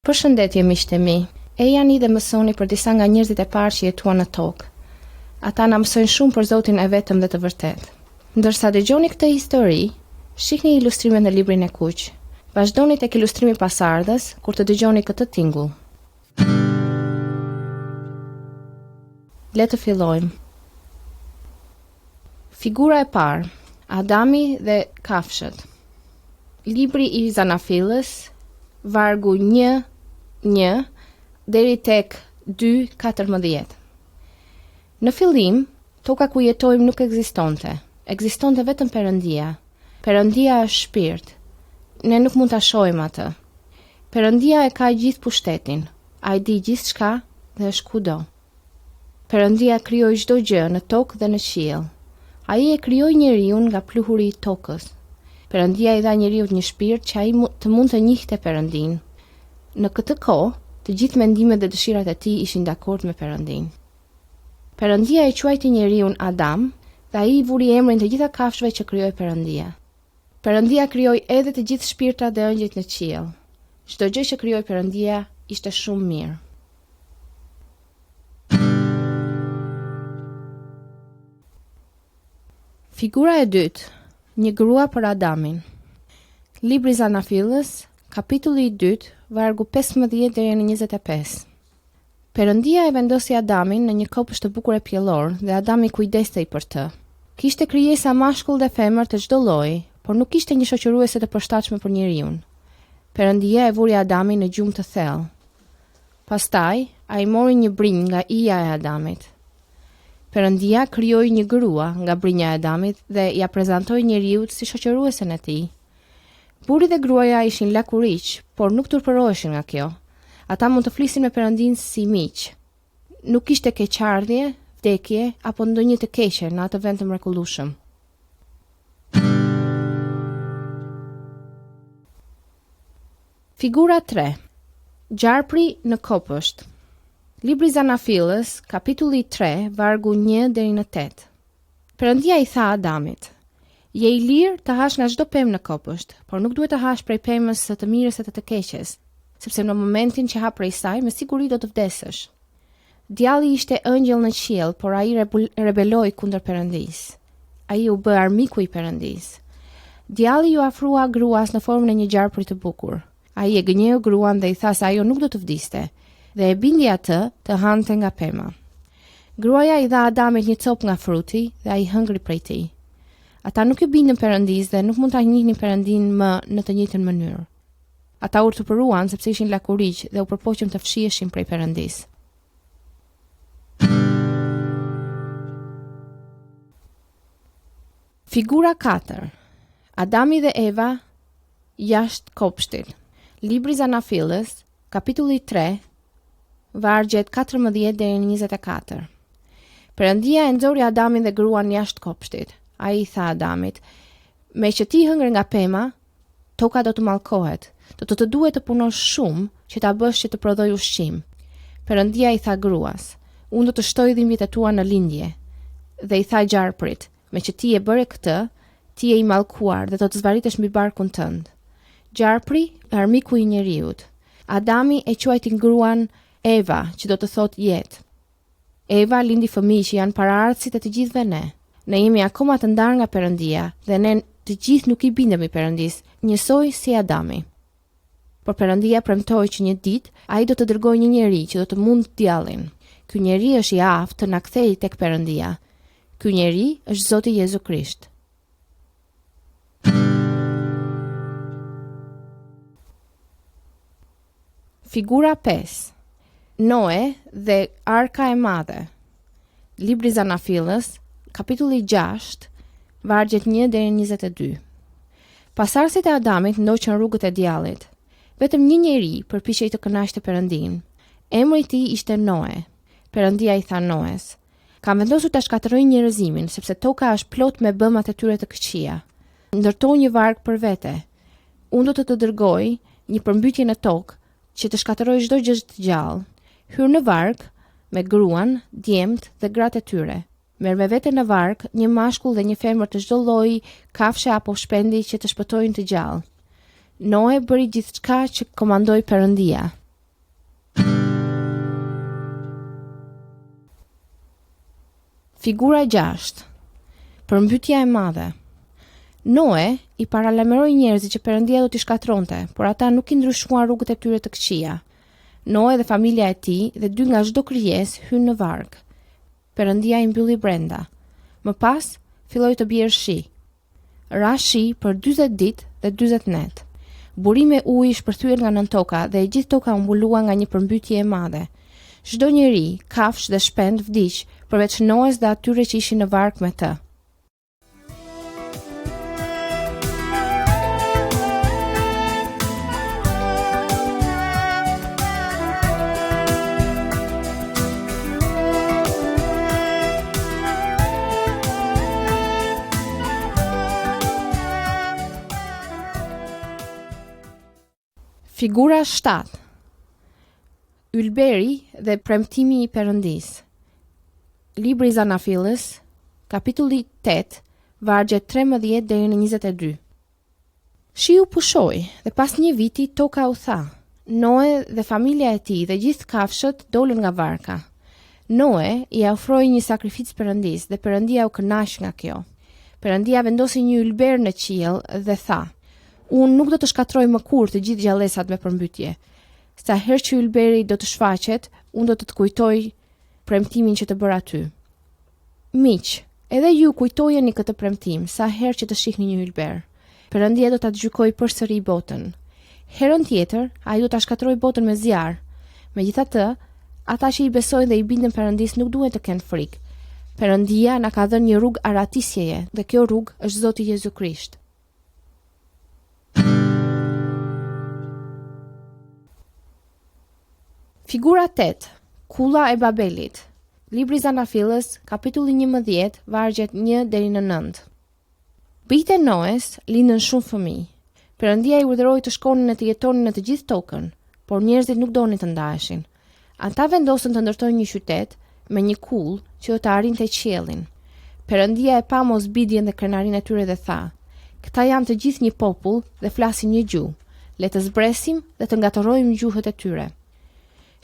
Përshëndetje miqtë e mi. E jani dhe mësoni për disa nga njerëzit e parë që jetuan në tokë. Ata na mësojnë shumë për Zotin e vetëm dhe të vërtetë. Ndërsa dëgjoni këtë histori, shihni ilustrimet në librin e Kuq. Vazhdoni tek ilustrimi pasardhës kur të dëgjoni këtë tingull. Le të fillojmë. Figura e parë: Adami dhe kafshët. Libri i Zanafillës, vargu 1 deri tek 2:14. Në fillim, toka ku jetojmë nuk ekzistonte. Ekzistonte vetëm Perëndia. Perëndia është shpirt. Ne nuk mund ta shohim atë. Perëndia e ka gjithë pushtetin. Ai di gjithçka dhe është kudo. Perëndia krijoi çdo gjë në tokë dhe në qiell. Ai e krijoi njeriu nga pluhuri i tokës. Perëndia i dha njeriu një shpirt që ai të mund të njihte Perëndin. Në këtë kohë, të gjithë mendimet dhe dëshirat e tij ishin dakord me Perëndin. Perëndia e quajti njeriu Adam dhe ai i vuri emrin të gjitha kafshëve që krijoi Perëndia. Perëndia krijoi edhe të gjithë shpirtrat dhe ëngjëjt në qiell. Çdo gjë që krijoi Perëndia ishte shumë mirë. Figura e dytë: një grua për Adamin. Libri i Zanafillës, kapitulli i 2, vargu 15 deri në 25. Perëndia e vendosi Adamin në një kopësht të bukur e pjellor dhe Adami kujdestej për të. Kishte krijesa mashkull dhe femër të çdo lloji, por nuk kishte një shoqëruese të përshtatshme për njeriu. Perëndia e vuri Adamin në gjumë të thellë. Pastaj, ai mori një brinjë nga ija e Adamit. Perëndia krijoi një grua nga brinja e Adamit dhe ja prezantoi njeriu si shoqëruesen e tij. Burri dhe gruaja ishin lakuriq, por nuk turpëroheshin nga kjo. Ata mund të flisin me Perëndin si miq. Nuk kishte keqardhje, vdekje apo ndonjë të keqe në atë vend të mrekullueshëm. Figura 3: Gjarpri në kopësht. Libri i Zanafillës, kapitulli 3, vargu 1 deri në 8. Perëndia i tha Adamit: "Je i lirë të hash nga çdo pemë në kopësht, por nuk duhet të hash prej pemës së të mirës e të keqes, sepse në momentin që ha prej saj, me siguri do të vdesësh." Djalli ishte ëngjëll në qiell, por ai rebeloi kundër Perëndisë. Ai u bë armiku i Perëndisë. Djalli ju afrua gruas në formën e një gjarpri të bukur. Ai e gënjeu gruan dhe i tha se ajo nuk do të vdiste, dhe e bindi atë të hante nga pema. Gruaja i dha Adamit një copë nga fruti dhe ai hëngri prej tij. Ata nuk i bindën Perëndisë dhe nuk mund ta njihnin Perëndin më në të njëjtën mënyrë. Ata u turpëruan sepse ishin lakuriq dhe u përpoqën të fshiheshin prej Perëndisë. Figura 4: Adami dhe Eva jashtë kopshtit. Libri i Zanafillës, kapitulli 3, vargjet 14 deri në 24. Perëndia e nxori Adamin dhe gruan jashtë kopshtit. Ai i tha Adamit: "Me që ti hëngër nga pema, toka do të mallkohet. Do të duhet të punosh shumë që ta bësh që të prodhoj ushqim." Perëndia i tha gruas: "Unë do të shtoj dhimbjet e tua në lindje." Dhe i tha gjarprit: "Me që ti e bëre këtë, ti je i mallkuar dhe do të zvaritesh mbi barkun tënd." Gjarpri, armiku i njeriut. Adami e quajti gruan Eva, që do të thotë jetë. Eva lindi fëmijë që janë paraardhësit e të gjithëve ne. Ne jemi akoma të ndarë nga Perëndia dhe ne të gjithë nuk i bindemi Perëndisë, njësoj si Adami. Por Perëndia premtoi që një ditë ai do të dërgojë një njeri që do të mund djallin. Ky njeri është i aftë të na kthejë tek Perëndia. Ky njeri është Zoti Jezu Krisht. Figura 5: Noe dhe arka e madhe. Libri i Zanafillës, kapitulli 6, vargjet 1 deri në 22. Pasardhësit e Adamit ndoqën rrugët e djallit. Vetëm një njeri përpiqej të kënaqte Perëndin. Emri i tij ishte Noe. Perëndia i tha Noes: "Kam vendosur ta shkatërroj njerëzimin, sepse toka është plot me bëmat e tyre të këqija. Ndërtoj një varg për vete. Unë do të dërgoj një përmbytje në tokë që të shkatërroj çdo gjë të gjallë. Hyr në varg me gruan, djemt dhe gratë e tyre. Merr me vete në varg një mashkull dhe një femër të çdo lloji, kafshë apo shpendi që të shpëtojnë të gjallë. Noe bëri gjithçka që komandoi Perëndia. Figura 6. Përmbytja e madhe. Noe i paralajmëroi njerëzit që Perëndia do t'i shkatronte, por ata nuk i ndryshuan rrugët e tyre të këqija. Noe dhe familja e tij dhe 2 nga çdo krijesë hynë në varg. Perëndia i mbylli brenda. Më pas filloi të bjerë shi. Ra shi për 40 ditë dhe 40 net. Burime uji shpërthyer nga nën toka dhe e gjithë toka u mbulua nga një përmbytje e madhe. Çdo njeri, kafsh dhe shpend vdiq, përveç Noes dhe atyre që ishin në varg me të. Figura 7. Ylberi dhe premtimi i Perëndisë. Libri i Zanafillës, kapitulli 8, vargjet 13 deri në 22. Shiu pushoi dhe pas një viti toka u tha. Noe dhe familja e tij dhe gjithë kafshët dolën nga varka. Noe i ofroi një sakrificë Perëndisë dhe Perëndia u kënaq nga kjo. Perëndia vendosi një ylber në qiell dhe tha: Unë nuk do të shkatroj më kur të gjithë gjallësat me përmbytje. Sa herë që ylberi do të shfaqet, unë do të kujtoj premtimin që të bëra ty. Miq, edhe ju kujtojeni këtë premtim sa herë që të shihni një ylber. Perëndia do ta gjykojë përsëri botën. Herën tjetër, ai do ta shkatrojë botën me zjarr. Megjithatë, ata që i besojnë dhe i bindën Perëndisë nuk duhet të kenë frikë. Perëndia na ka dhënë një rrugë aratisjeje dhe kjo rrugë është Zoti Jezu Krisht. Figura 8. Kulla e Babelit. Libri i Zanafillës, kapitulli 11, vargjet 1 deri në 9. Bijtë e Noes lindën shumë fëmijë. Perëndia i urdhëroi të shkonin e të jetonin në të gjithë tokën, por njerëzit nuk donin të ndaheshin. Ata vendosën të ndërtojnë një qytet me një kull që do të arrinte qiellin. Perëndia e pa mosbindjen dhe krenarinë e tyre dhe tha: Këta janë të gjithë një popull dhe flasin një gjuhë. Le të zbresim dhe të ngatorrojmë gjuhët e tyre.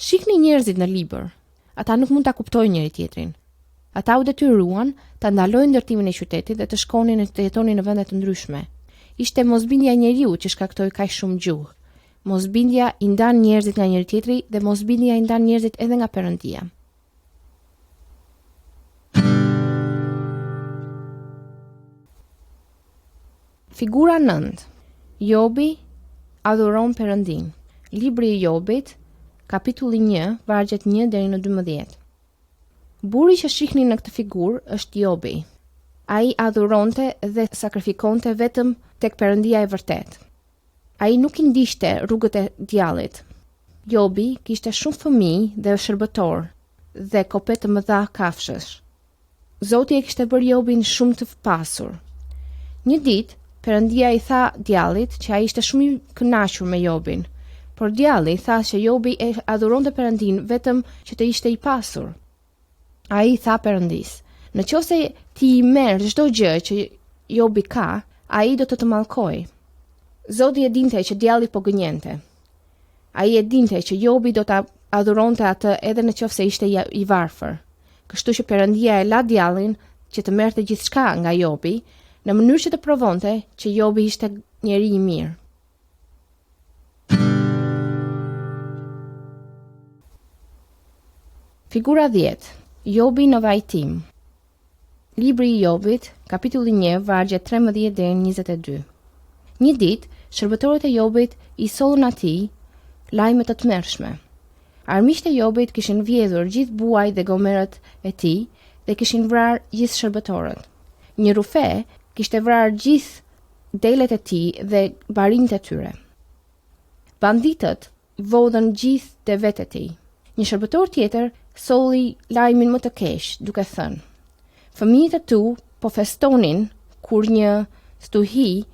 Shihni njerëzit në libër. Ata nuk mund ta kuptojnë njëri tjetrin. Ata u detyruan ta ndalojnë ndërtimin e qytetit dhe të shkonin e të jetonin në vende të ndryshme. Ishte mosbindja e njeriu që shkaktoi kaq shumë gjuhë. Mosbindja i ndan njerëzit nga njëri tjetri dhe mosbindja i ndan njerëzit edhe nga Perëndia. Figura 9. Jobi adhuron Perëndin. Libri i Jobit, kapitulli 1, vargjet 1 deri në 12. Burri që shihni në këtë figurë është Jobi. Ai adhuronte dhe sakrifikonte vetëm tek Perëndia e vërtet. Ai nuk i ndiqte rrugët e djallit. Jobi kishte shumë fëmijë dhe shërbëtor dhe kope të mëdha kafshësh. Zoti e kishte bërë Jobin shumë të pasur. Një ditë Perëndia i tha djallit që ai ishte shumë i kënaqur me Jobin. Por djalli tha që Jobi e adhuronte Perëndin vetëm që të ishte i pasur. Ai tha Perëndisë: Nëse ti i merr çdo gjë që Jobi ka, ai do të mallkojë. Zoti e dinte që djalli po gënjente. Ai e dinte që Jobi do ta adhuronte atë edhe nëse ishte i varfër. Kështu që Perëndia e la djallin që të merrte gjithçka nga Jobi, në mënyrë që të provonte që Jobi ishte njeri i mirë. Figura 10. Jobi në vajtim. Libri i Jobit, kapitulli 1, vargjet 13 deri në 22. Një ditë, shërbëtorët e Jobit i sollën atij lajme të tmerrshme. Armiqtë e Jobit kishin vjedhur gjithë buajt dhe gomerët e tij dhe kishin vrarë gjithë shërbëtorët. Një rufe kishte vrarë gjithë delet e tij dhe barinjtë e tyre. Banditët vodhën gjithë devet e tij. Një shërbëtor tjetër solli lajmin më të keq, duke thënë: Fëmijët e tu po festonin kur një stuhi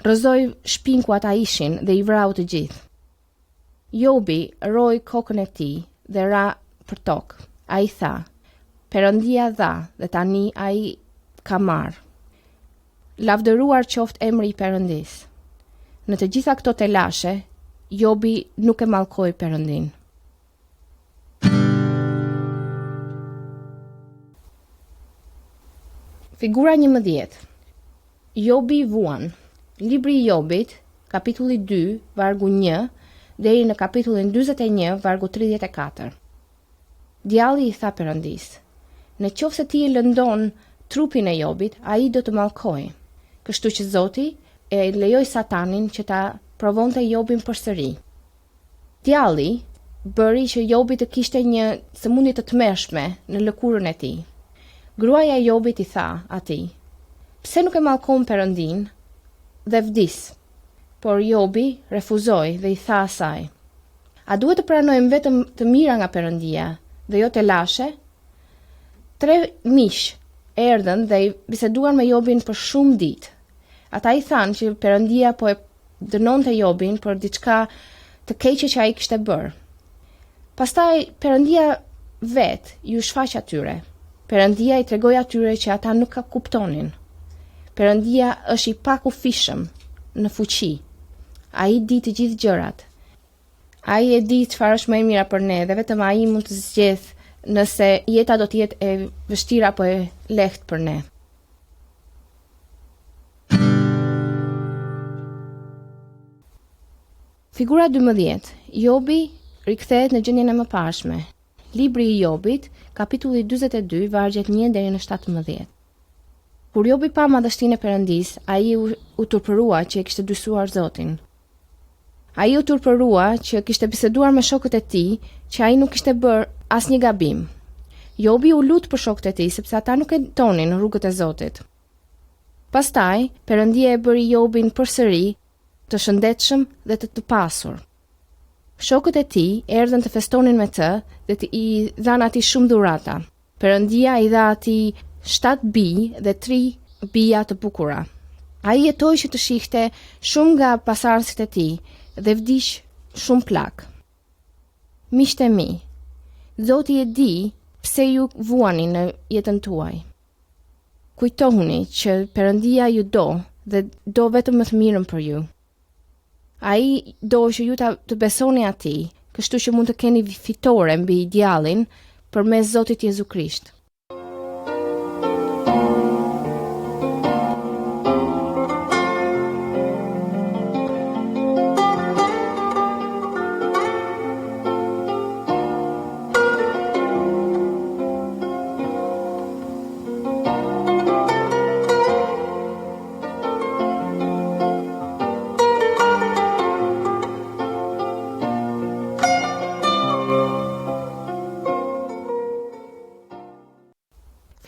rrëzoi shtëpinë ku ata ishin dhe i vrau të gjithë. Jobi roi kokën e tij dhe ra për tokë. Ai tha: Perëndia dha dhe tani ai ka marr. Lavdëruar qoftë emri i Perëndisë. Në të gjitha këto telashe, Jobi nuk e mallkoi Perëndin. Figura 11. Jobi vuan. Libri i Jobit, kapitulli 2, vargu 1, deri në kapitullin 41, vargu 34. Djalli i tha Perëndis: "Në qoftë se ti e lëndon trupin e Jobit, ai do të mallkojë." Kështu që Zoti e lejoi Satanin që ta provonte Jobin përsëri. Djalli bëri që Jobi të kishte një sëmundje të tmerrshme në lëkurën e tij. Gruaja e Jobit i tha atij: "Pse nuk e mallkon Perëndin dhe vdis?" Por Jobi refuzoi dhe i tha asaj: "A duhet të pranojmë vetëm të mira nga Perëndia dhe jo të lashe?" 3 miq erdhën dhe i biseduan me Jobin për shumë ditë. Ata i thanë që Perëndia po e dënonte Jobin për diçka të keqe që ai kishte bërë. Pastaj Perëndia vet ju shfaq atyre. Perëndia i tregoi atyre që ata nuk ka kuptonin. Perëndia është i pakufishëm në fuqi. Ai di të gjithë gjërat. Ai e di çfarë është më e mira për ne dhe vetëm ai mund të zgjedh nëse jeta do të jetë e vështirë apo e lehtë për ne. Figura 12. Jobi rikthehet në gjendjen e mëparshme. Libri i Jobit, kapitulli 42, vargjet 1 deri në 17. Kur Jobi pa madhështinë e Perëndis, ai u turpërua që e kishte dysuar Zotin. Ai u turpërua që kishte biseduar me shokët e tij që ai nuk kishte bërë asnjë gabim. Jobi u lut për shokët e tij sepse ata nuk e tonin rrugët e Zotit. Pastaj, Perëndia e bëri Jobin përsëri të shëndetshëm dhe të pasur. Shokët e tij erdhën të festonin me të dhe i dhanë atij shumë dhurata. Perëndia i dha atij 7 bijë dhe 3 bija të bukura. Ai jetoi që të shihte shumë nga pasardhësit e tij dhe vdiq shumë plak. Miqtë e mi, Zoti e di pse ju vuani në jetën tuaj. Kujtohuni që Perëndia ju do dhe do vetëm më të mirën për ju. Ai do që ju të besoni atij, kështu që mund të keni fitore mbi djallin përmes Zotit Jezu Krisht.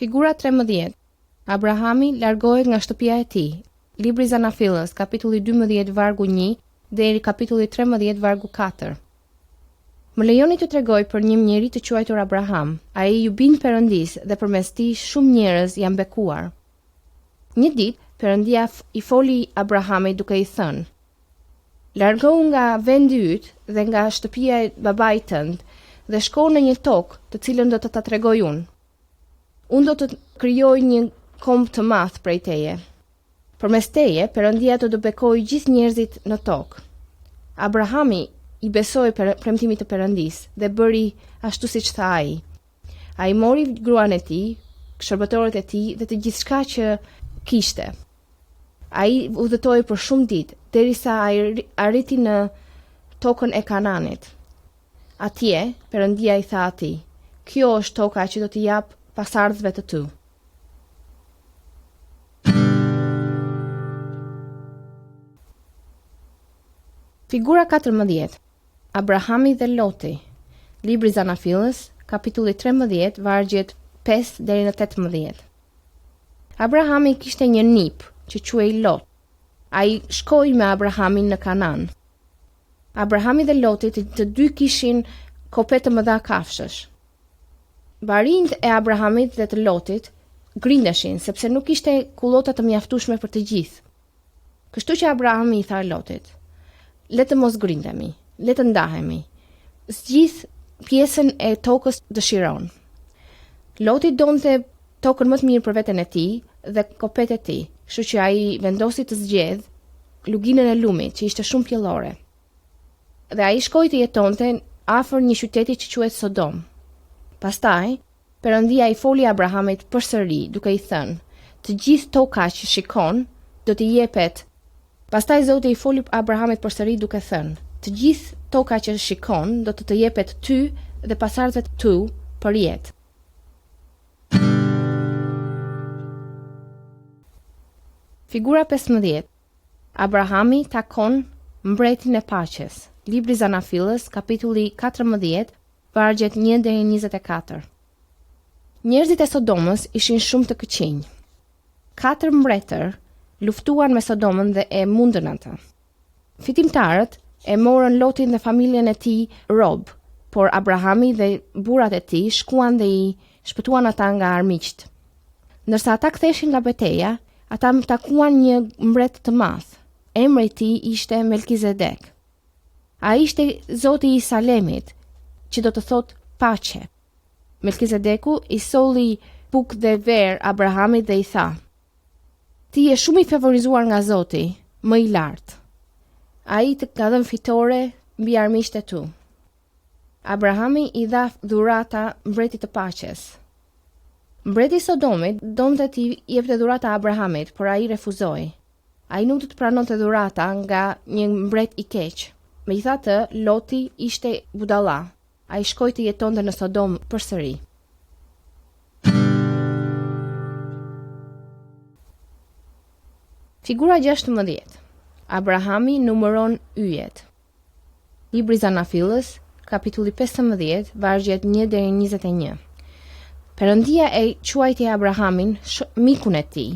Figura 13. Abrahami largohet nga shtëpia e tij. Libri i Zanafillës, kapitulli 12, vargu 1 deri kapitulli 13, vargu 4. Më lejoni të tregoj për një njeri të quajtur Abraham. Ai ju bind Perëndis dhe përmes tij shumë njerëz janë bekuar. Një ditë Perëndia i foli Abrahamit duke i thënë: "Largohu nga vendi yt dhe nga shtëpia e babait tënd dhe shko në një tokë të cilën do të ta tregoj unë. Unë do të krijoj një komb të madh prej teje. Përmes teje, Perëndia do të bekojë gjithë njerëzit në tokë." Abrahami i besoi premtimit të Perëndis dhe bëri ashtu siç tha ai. Ai mori gruan e tij, shërbëtorët e tij dhe të gjithçka që kishte. Ai udhëtoi për shumë ditë derisa ai arriti në tokën e Kananit. Atje, Perëndia i tha atij: "Kjo është toka që do t'i jap pasardhësve të tu." Figura 14. Abrahami dhe Loti. Libri i Zanafillës, kapitulli 13, vargjet 5 deri në 18. Abrahami kishte një nip që quhej Lot. Ai shkoi me Abrahamin në Kanan. Abrahami dhe Loti të dy kishin kope të mëdha kafshësh. Barinjt e Abrahamit dhe të Lotit grindeshin sepse nuk ishte kullota të mjaftueshme për të gjithë. Kështu që Abrahami i tha Lotit: "Le të mos grindemi, le të ndahemi. Zgjidh pjesën e tokës dëshiron." Loti donte tokën më të mirë për veten e tij dhe kopet e tij, kështu që ai vendosi të zgjedh luginën e lumit që ishte shumë pjellore. Dhe ai shkoi të jetonte afër një qyteti që quhet Sodom. Pastaj, Perëndia i foli Abrahamit përsëri duke i thënë: të gjithë toka që shikon do t'i jepet. Pastaj Zoti i foli Abrahamit përsëri duke thënë: të gjithë toka që shikon do të jepet ty dhe pasardhëve tu për jetë. Figura 15. Abrahami takon mbretin e paqes. Libri Zanafillës, kapitulli 14, vargjet 1 deri në 24. Njerëzit e Sodomës ishin shumë të këqinj. 4 mbretër luftuan me Sodomën dhe e mundën atë. Fitimtarët e morën Lotin dhe familjen e tij rob, por Abrahami dhe burrat e tij shkuan dhe i shpëtuan ata nga armiqt. Ndërsa ata ktheshin nga betejë, ata takuan një mbret të madh. Emri i tij ishte Melkizedek. Ai ishte Zoti i Salemit, që do të thotë paqe. Melkizedeku i solli bukë dhe ver Abrahamit dhe i tha: ti je shumë i favorizuar nga Zoti, më i lartë. Ai të ka dhënë fitore mbi armiqtë e tu. Abrahami i dha dhurata mbretit të paqes. Mbreti i Sodomit donte t'i jepte dhurata Abrahamit, por ai refuzoi. Ai nuk do të pranonte dhurata nga një mbret i keq. Megjithatë, Loti ishte budalla. Ai shkoi të jetonte në Sodom përsëri. Figura 16. Abrahami numëron yjet. Libri Zanafillës, kapitulli 15, vargjet 1 deri në 21. Perëndia e quajti Abrahamin mikun e tij.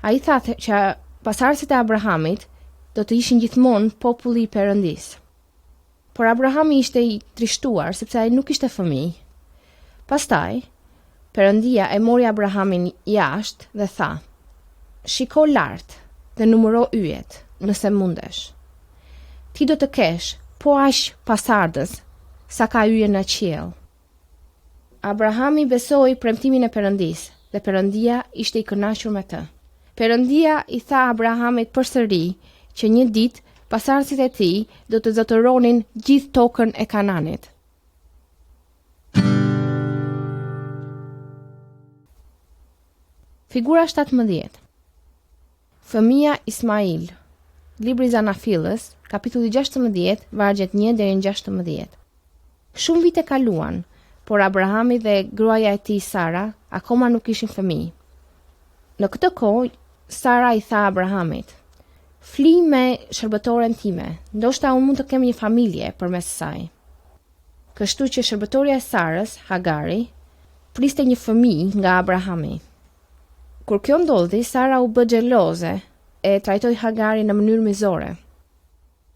Ai tha që pasardhësit e Abrahamit do të ishin gjithmonë populli i Perëndisë. Por Abrahami ishte i trishtuar sepse ai nuk ishte fëmijë. Pastaj, Perëndia e mori Abrahamin jashtë dhe tha: shiko lart dhe numëro yjet, nëse mundesh. Ti do të kesh po aq pasardhës sa ka yje në qiell. Abrahami besoi premtimin e Perëndisë dhe Perëndia ishte i kënaqur me të. Perëndia i tha Abrahamit përsëri që një ditë pasardhësit e tij do të zotëronin gjithë tokën e Kananit. Figura 17. Fëmia Ismail. Libri Zanafillës, kapitulli 16, vargjet 1 deri në 16. Shumë vite kaluan, por Abrahami dhe gruaja e tij Sara akoma nuk ishin fëmijë. Në këtë kohë Sara i tha Abrahamit: fli me shërbëtoren time, ndoshta unë mund të kem një familje përmes saj. Kështu që shërbëtorja e Sarës, Hagari, priste një fëmijë nga Abrahami. Kur kjo ndodhi, Sara u bë xheloze e trajtoi Hagarin në mënyrë mizore.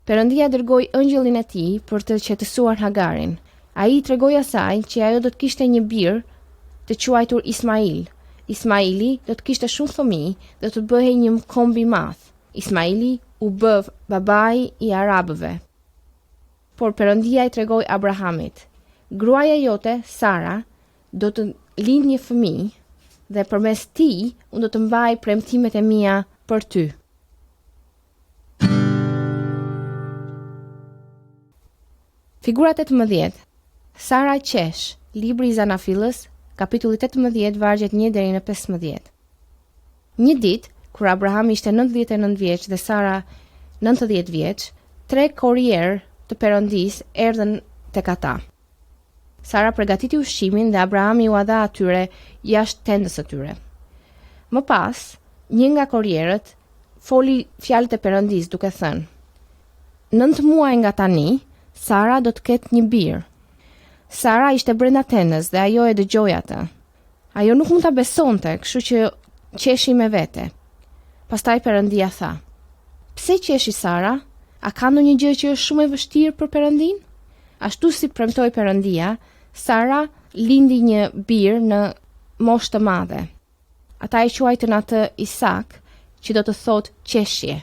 Perëndia dërgoi ëngjëllin e tij për të qetësuar Hagarin. Ai i tregoi asaj që ajo do të kishte një bir të quajtur Ismail. Ismaili do të kishte shumë fëmijë dhe do të bëhej një komb i madh. Ismaili u bë babai i arabëve. Por Perëndia i tregoi Abrahamit: gruaja jote, Sara, do të lindë një fëmijë dhe përmes tij unë do të mbaj premtimet e mia për ty. Figura 18. Sara qesh. Libri i Zanafillës, kapitulli 18, vargjet 1 deri në 15. Një ditë, kur Abraham ishte 99 vjeç dhe Sara 90 vjeç, 3 korrier të Perëndisë erdhën tek ata. Sara përgatiti ushqimin dhe Abrahami u dha atyre jashtë tendës së tyre. Më pas, një nga korrierët foli fjalët e Perëndisë duke thënë: 9 muaj nga tani, Sara do të ketë një bir. Sara ishte brenda tendës dhe ajo e dëgjoi atë. Ajo nuk mund ta besonte, kështu që qeshi me vete. Pastaj Perëndia tha: pse qeshi Sara? A ka ndonjë gjë që është shumë e vështirë për Perëndin? Ashtu si premtoi Perëndia, Sara lindi një bir në moshë të madhe. Ata e quajtën atë Isak, që do të thotë qeshje.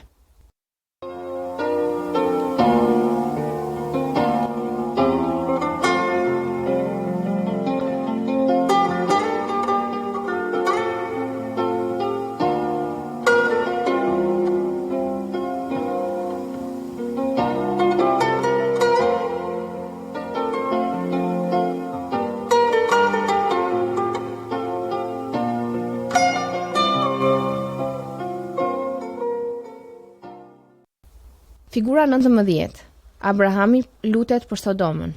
Figura 19. Abrahami lutet për Sodomën.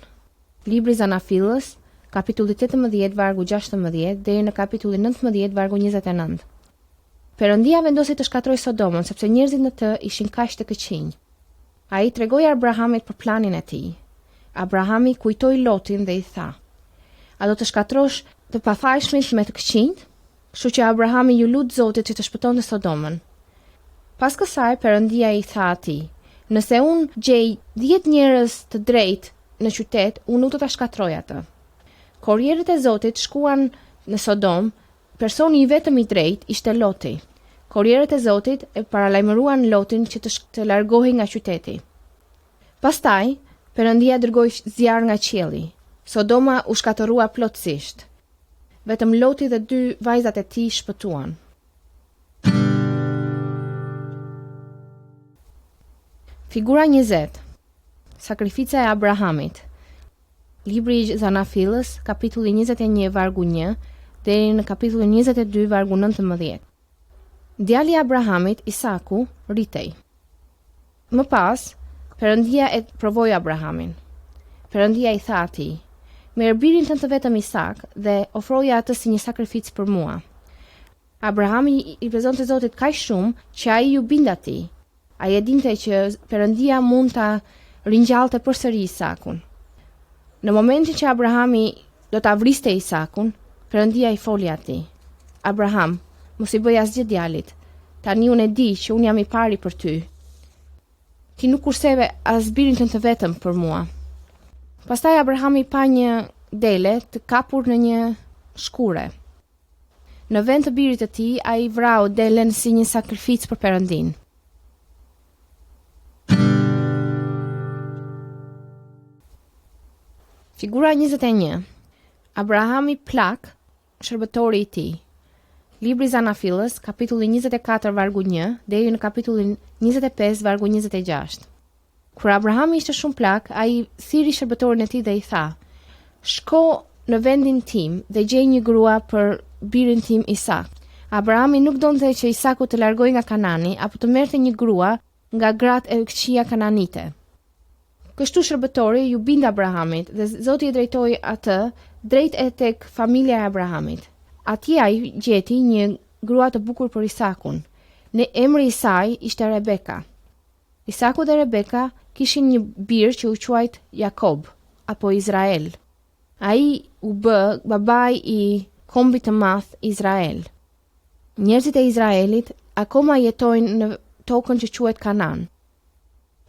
Libri Zanafillës, kapitulli 18 vargu 16 deri në kapitulli 19 vargu 29. Perëndia vendosi të shkatrojë Sodomën sepse njerëzit në të ishin kaq të këqij. Ai tregoi Abrahamit për planin e tij. Abrahami kujtoi Lotin dhe i tha: "A do të shkatrosh të pafajshmit me të këqijt?" Kështu që Abrahami ju lut Zotit që të shpëtonte Sodomën. Pas kësaj Perëndia i tha atij: "Nëse unë gjej 10 njerëz të drejtë në qytet, unë nuk do ta shkatroj atë." Korrierët e Zotit shkuan në Sodom. Personi i vetëm i drejtë ishte Loti. Korrierët e Zotit e paralajmëruan Lotin që të largohej nga qyteti. Pastaj, Perëndia dërgoi zjarr nga qielli. Sodoma u shkatërrua plotësisht. Vetëm Loti dhe 2 vajzat e tij shpëtuan. Figura 20. Sakrifica e Abrahamit. Libri i Zanafillës, kapitulli 21 vargu 1 deri në kapitullin 22 vargu 19. Djali i Abrahamit, Isaku, rritej. Më pas, Perëndia e provoi Abrahamin. Perëndia i tha atij: "Merr birin tënd të vetëm Isak dhe ofroja atë si një sakrificë për mua." Abrahami i prezonte Zotit kaq shumë që ai ju bindi atij. Ai e dinte që Perëndia mund ta ringjallte përsëri Isakun. Në momentin që Abrahami do ta vriste Isakun, Perëndia i foli atij: "Abraham, mos i bëj asgjë djalit. Tani unë e di që unë jam i pari për ty. Ti nuk kurseve as birin tënd të vetëm për mua." Pastaj Abrahami pa një dele të kapur në një shkure. Në vend të birit të tij, ai vrau delen si një sakrificë për Perëndin. Figura 21. Abrahami plak, shërbëtori i tij. Libri Zanafillës, kapitulli 24 vargu 1 deri në kapitullin 25 vargu 26. Kur Abrahami ishte shumë plak, ai thiri shërbëtorin e tij dhe i tha: "Shko në vendin tim dhe gjej një grua për birin tim Isak." Abrahami nuk donte që Isaku të largojë nga Kanani apo të merrte një grua nga gratë e këqija kananite. Kështu shërbëtori ju bind Abrahamit dhe Zoti e drejtoi atë drejt e tek familja e Abrahamit. Atje ai gjeti një grua të bukur për Isakun. Në emri i saj ishte Rebeka. Isaku dhe Rebeka kishin një bir që u quajt Jakob apo Izrael. Ai u bë babai i kombit të madh Izrael. Njerëzit e Izraelit akoma jetojnë në tokën që quhet Kanan.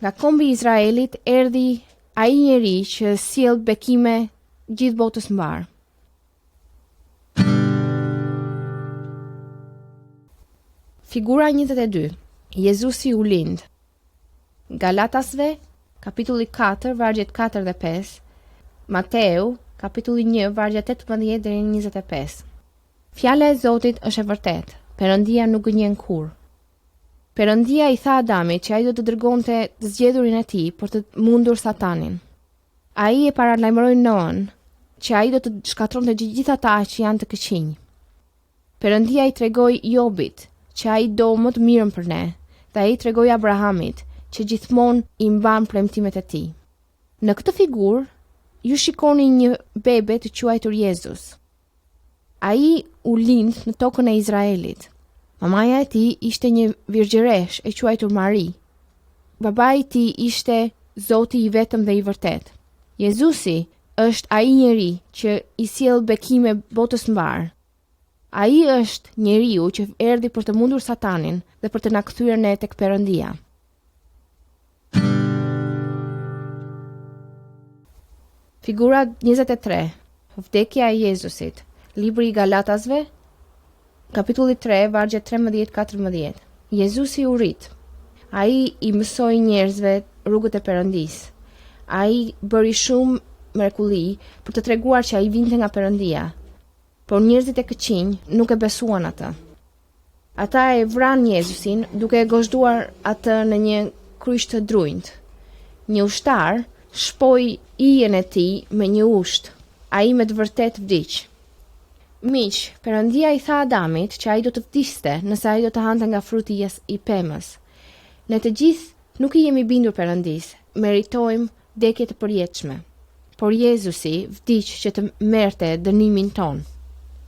Nga kombi i Izraelit erdhi ai njeri që sjell bekime gjithë botës mbar. Figura 22. Jezusi u lind. Galatasve, kapitulli 4, vargjet 4 dhe 5. Mateu, kapitulli 1, vargjet 18 deri në 25. Fjala e Zotit është e vërtetë. Perëndia nuk gënjen kurrë. Perëndia i tha Adamit që ai do të dërgonte të zgjedhurin e tij për të mundur Satanin. Ai e paralajmëroi Noën që ai do të shkatronte gjithë ata që janë të këqij. Perëndia i tregoi Jobit që ai do më të mirën për ne, dhe ai tregoi Abrahamit që gjithmonë i mban premtimet e tij. Në këtë figurë ju shikoni një bebe të quajtur Jezus. Ai u lind në tokën e Izraelit. Mamaja e tij ishte një virgjëresh e quajtur Mari. Babai i tij ishte Zoti i vetëm dhe i vërtet. Jezusi është ai njeri që i sjell bekime botës mbar. Ai është njeriu që erdhi për të mundur Satanin dhe për të na kthyer ne tek Perëndia. Figura 23. Vdekja e Jezusit. Libri i Galatasve, kapitulli 3, vargjet 13-14. Jezusi u rit. Ai i mësoi njerëzve rrugët e Perëndisë. Ai bëri shumë mrekulli për të treguar që ai vinte nga Perëndia. Por njerëzit e këqinj nuk e besuan atë. Ata e vran Jezusin duke e gozhduar atë në një kryq të drujt. Një ushtar shpoi ijen e tij me një usht. Ai me të vërtet vdiq. Miq, Perëndia i tha Adamit që ai do të vdiste nëse ai do të hante nga fruti i pemës. Ne të gjithë Nuk I jemi bindur Perëndis, meritojmë vdekje të përjetshme. Por Jezusi vdiq që të merrte dënimin ton.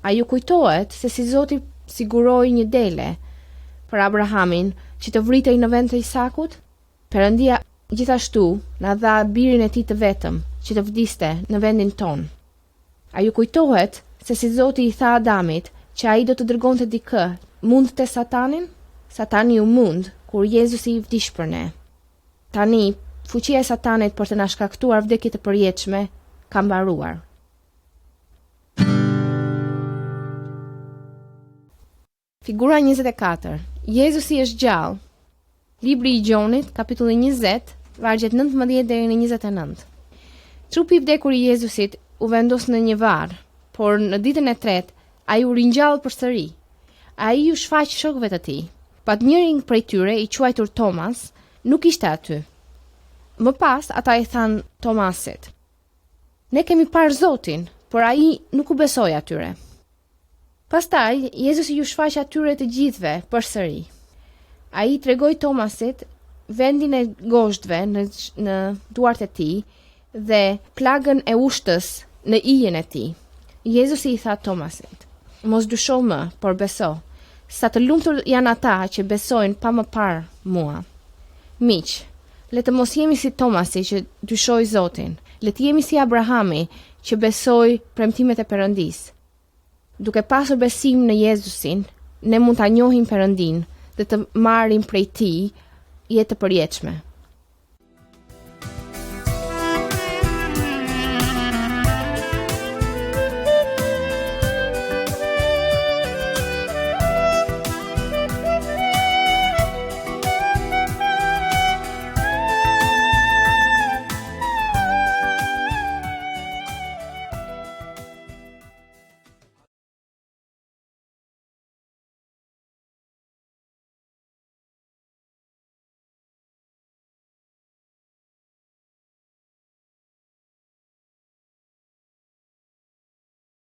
A ju kujtohet se si Zoti siguroi një dele për Abrahamin që të vritej në vend të Isakut? Perëndia gjithashtu na dha birin e tij të vetëm që të vdiste në vendin ton. A ju kujtohet se si Zoti I tha Adamit që ai do të dërgonte dikë, mundte Satanin? Satani u mund kur Jezusi I vdiq për ne. Tani, fuqia e Satanit për të na shkaktuar vdekje të përjetshme ka mbaruar. Figura 24. Jezusi është gjallë. Libri I Gjonit, kapitulli 20, vargjet 19 deri në 29. Trupi I vdekur I Jezusit u vendos në një varr, por në ditën e tretë ai u ringjall përsëri. Ai u shfaq shokëve të tij. Pat njërin prej tyre, I quajtur Tomas, nuk ishte aty. Më pas, ata I thanë Tomasit: "Ne kemi parë Zotin", por ai nuk u besoi atyre. Pastaj, Jezusi ju shfaq atyre të gjithëve përsëri. Ai tregoi Tomasit vendin e goshtëve në duart e tij dhe plagën e ushtës në ijen e tij. Jezusi I tha Tomasit: "Mos dysho më, por beso. Sa të lumtur janë ata që besojnë pa më parë mua." Miq, le të mos jemi si Tomasi që dyshoi Zotin. Le të jemi si Abrahami që besoi premtimet e Perëndis. Duke pasur besim në Jezusin, ne mund ta njohim Perëndin dhe të marrim prej tij jetë të përjetshme.